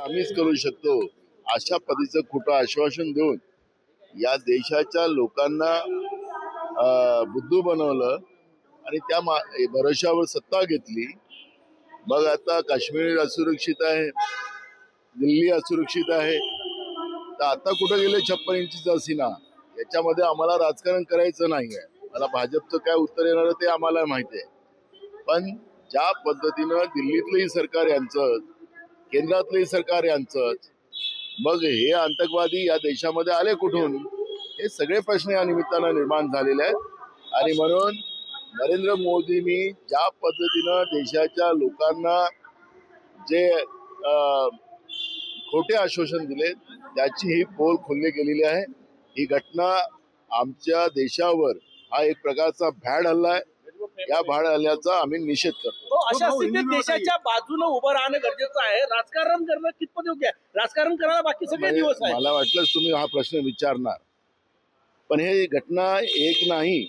आम्हीच करू शकतो अशा पद्धतीचं खोटं आश्वासन देऊन या देशाच्या लोकांना बुद्धू बनवलं आणि त्या भरोशावर सत्ता घेतली। मग आता काश्मीर असुरक्षित आहे, दिल्ली असुरक्षित आहे, तर आता कुठं गेले 56 इंचीचा सीना? याच्यामध्ये आम्हाला राजकारण करायचं नाहीये। मला भाजपचं काय उत्तर येणार ते आम्हाला माहिती आहे, पण ज्या पद्धतीनं दिल्लीतलंही सरकार यांचं, केंद्रातलंही सरकार यांचं, मग हे आतंकवादी या देशामध्ये आले कुठून? हे सगळे प्रश्न या निमित्तानं निर्माण झालेले आहेत। आणि म्हणून नरेंद्र मोदींनी ज्या पद्धतीनं देशाच्या लोकांना जे खोटे आश्वासन दिले त्याची ही पोल खोलली गेलेली आहे। ही घटना आमच्या देशावर हा एक प्रकारचा भ्याड हल्ला आहे। या भ्याड हल्ल्याचा आम्ही निषेध करतो। अशा स्थितीत देशाच्या बाजूने उभं राहणं गरजेचं आहे। राजकारण करणं कितपत योग्य आहे? राजकारण करायला बाकी सगळे दिवस आहे। मला वाटलं तुम्ही हा प्रश्न विचारणार, पण हे घटना एक नाही,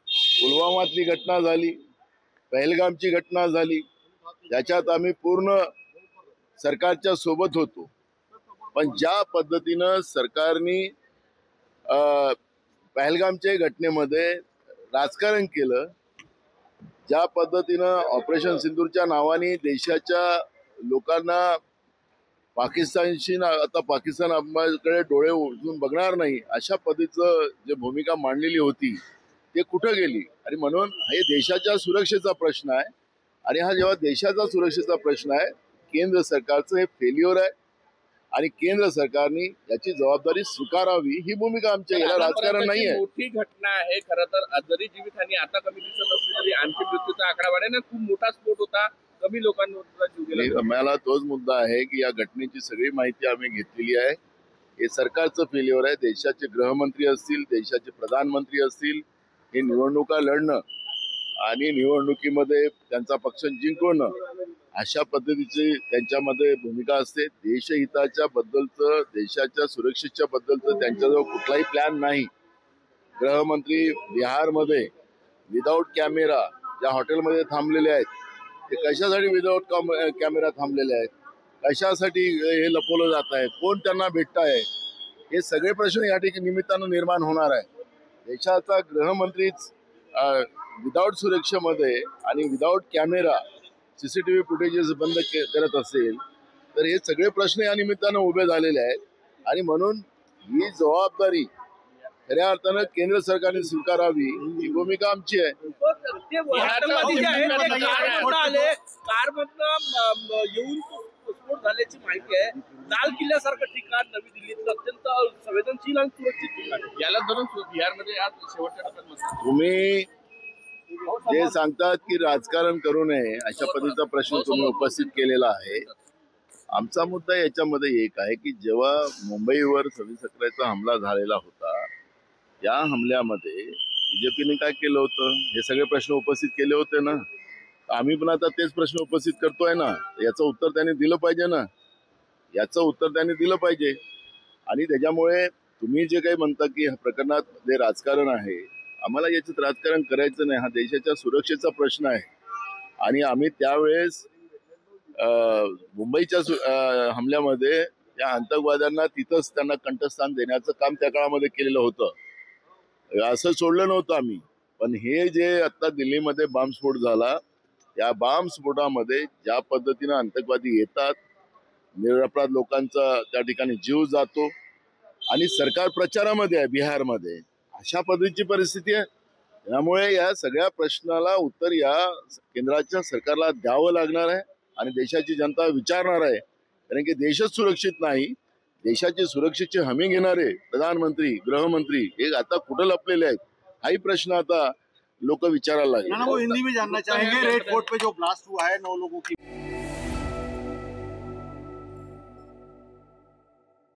पुलवामातली घटना झाली, पहलगामची घटना झाली, त्याच्यात आम्ही पूर्ण सरकारच्या सोबत होतो। पण ज्या पद्धतीनं सरकारने पहलगामच्या घटनेमध्ये राजकारण केलं, ज्या पद्धतीनं ऑपरेशन सिंदूरच्या नावाने देशाच्या लोकांना पाकिस्तानशी आता पाकिस्तान आम्हाकडे डोळे उठून बघणार नाही अशा पद्धतीचं जे भूमिका मांडलेली होती ते कुठं गेली? आणि म्हणून हे देशाच्या सुरक्षेचा प्रश्न आहे। आणि हा जेव्हा देशाचा सुरक्षेचा प्रश्न आहे, केंद्र सरकारचं हे फेल्युअर आहे आणि केंद्र सरकारने याची जबाबदारी स्वीकारावी, ही भूमिका आमच्या याला राजकारण नाही आहे। मोठी घटना आहे खरं तर। जरी जीवितहानी आता कमी दिसत असली तरी आणखी मृत्यूचा आकडा वाढेल ना। खूप मोठा स्फोट होता, कमी लोकांवर जीव गेला। मला तोच मुद्दा आहे की या घटनेची सगळी माहिती आम्ही घेतलेली आहे। हे सरकारचं फेल्युअर आहे। देशाचे गृहमंत्री असतील, देशाचे प्रधानमंत्री असतील, हे निवडणुका लढणं आणि निवडणुकीमध्ये त्यांचा पक्ष जिंकवणं अशा पद्धतीची त्यांच्यामध्ये भूमिका असते। देशहिताच्या बद्दलचं, देशाच्या सुरक्षेच्या बद्दलचं त्यांच्याजवळ कुठलाही प्लॅन नाही। गृहमंत्री बिहारमध्ये विदाऊट कॅमेरा ज्या हॉटेलमध्ये थांबलेले आहेत, ते कशासाठी विदाऊट कॅमेरा थांबलेले आहेत? कशासाठी हे लपवलं जात आहे? कोण त्यांना भेटत आहे? हे सगळे प्रश्न या ठिकाणी निमित्तानं निर्माण होणार आहे। देशाचा गृहमंत्रीच विदाऊट सुरक्षेमध्ये आणि विदाऊट कॅमेरा CCTV फुटेजेस बंद करत असेल तर हे सगळे प्रश्न या निमित्तानं उभे झालेले आहेत। आणि म्हणून ही जबाबदारी खऱ्या अर्थानं केंद्र सरकारने स्वीकारावी, ही भूमिका आमची आहे। येऊन स्फोट झाल्याची माहिती आहे। लाल किल्ल्यासारखं ठिकाण नवी दिल्लीतलं अत्यंत संवेदनशील आणि सुरक्षित ठिकाण, याला धरून बिहारमध्ये आज शेवटच्या टप्प्यात तुम्ही जे सांगतात की राजकारण करू नये अशा पद्धतीचा प्रश्न तुम्ही उपस्थित केलेला आहे। आमचा मुद्दा याच्यामध्ये एक आहे की जेव्हा मुंबईवर 26 अकराचा हमला झालेला होता, या हमल्यामध्ये BJPने काय केलं होतं? हे सगळे प्रश्न उपस्थित केले होते ना। आम्ही पण आता तेच प्रश्न उपस्थित करतोय ना। याचं उत्तर त्यांनी दिलं पाहिजे ना, याचं उत्तर त्यांनी दिलं पाहिजे। आणि त्याच्यामुळे तुम्ही जे काही म्हणता की ह्या प्रकरणात जे राजकारण आहे, आम्हाला याच्यात राजकारण करायचं नाही। हा देशाच्या सुरक्षेचा प्रश्न आहे। आणि आम्ही त्यावेळेस मुंबईच्या हमल्यामध्ये त्या आतंकवाद्यांना तिथंच त्यांना कंठस्थान देण्याचं काम त्या काळामध्ये केलेलं होतं, असं सोडलं नव्हतं आम्ही। पण हे जे आता दिल्लीमध्ये बॉम्बस्फोट झाला, त्या बॉम्बस्फोटामध्ये ज्या पद्धतीनं आतंकवादी येतात, निरपराध लोकांचा त्या ठिकाणी जीव जातो आणि सरकार प्रचारामध्ये आहे बिहारमध्ये, अशा पद्धतीची परिस्थिती आहे। त्यामुळे या सगळ्या प्रश्नाला उत्तर या केंद्राच्या सरकारला द्यावं लागणार आहे आणि देशाची जनता विचारणार आहे। कारण की देशच सुरक्षित नाही, देशाची सुरक्षेची हमी घेणारे प्रधानमंत्री, गृहमंत्री हे आता कुठं लपलेले आहेत, हाही प्रश्न आता लोक विचारायला लागले। हिंदी में जानना चाहेंगे, रेड फोर्ट पे जो ब्लास्ट हुआ है 9 लोगों की